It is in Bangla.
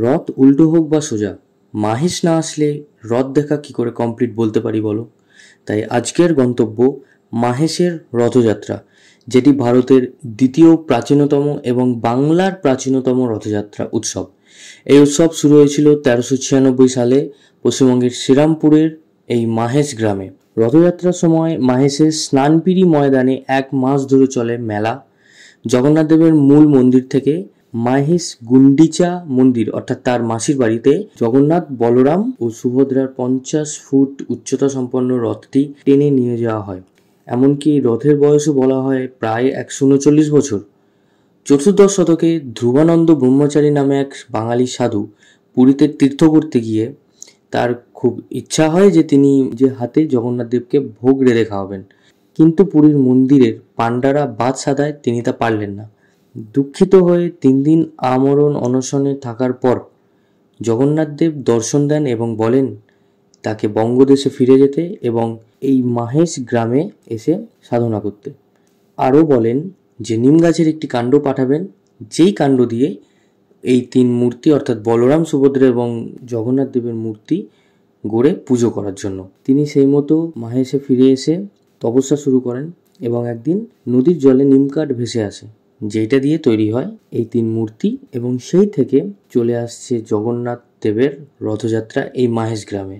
রথ উল্টো হোক বা সোজা, মাহেশ না আসলে রথ দেখা কি করে কমপ্লিট বলতে পারি বলো? তাই আজকের গন্তব্য মাহেশের রথযাত্রা, যেটি ভারতের দ্বিতীয় প্রাচীনতম এবং বাংলার প্রাচীনতম রথযাত্রা উৎসব। এই উৎসব শুরু হয়েছিল 1396 সালে পশ্চিমবঙ্গের শ্রীরামপুরের এই মাহেশ গ্রামে। রথযাত্রার সময় মাহেশের স্নানপিড়ি ময়দানে 1 মাস ধরে চলে মেলা। জগন্নাথ দেবের মূল মন্দির থেকে মাহেশ গুন্ডিচা মন্দির অর্থাৎ তার মাসির বাড়িতে জগন্নাথ, বলরাম ও সুভদ্রার 50 ফুট উচ্চতা সম্পন্ন রথটি টেনে নিয়ে যাওয়া হয়। এমনকি রথের বয়সও বলা হয় প্রায় 139 বছর। চতুর্দশ শতকে ধ্রুবানন্দ ব্রহ্মচারী নামে এক বাঙালি সাধু পুরীতে তীর্থ করতে গিয়ে তার খুব ইচ্ছা হয় যে তিনি যে হাতে জগন্নাথ দেবকে ভোগ রেঁধে খাওয়াবেন, কিন্তু পুরীর মন্দিরের পাণ্ডারা বাদ সাধায় তিনি তা পারলেন না। দুঃখিত হয়ে 3 দিন আমরণ অনশনে থাকার পর জগন্নাথ দেব দর্শন দেন এবং বলেন তাকে বঙ্গদেশে ফিরে যেতে এবং এই মাহেশ গ্রামে এসে সাধনা করতে। আরও বলেন যে নিম গাছের একটি কাণ্ড পাঠাবেন, যেই কাণ্ড দিয়ে এই 3 মূর্তি অর্থাৎ বলরাম, সুভদ্রা এবং জগন্নাথ দেবের মূর্তি গড়ে পুজো করার জন্য। তিনি সেই মতো মাহেশে ফিরে এসে তপস্যা শুরু করেন এবং একদিন নদীর জলে নিম কাঠ ভেসে আসে, যেটা দিয়ে তৈরি হয় এই 3 মূর্তি, এবং সেই থেকে চলে আসছে জগন্নাথ দেবের রথযাত্রা এই মাহেশ গ্রামে।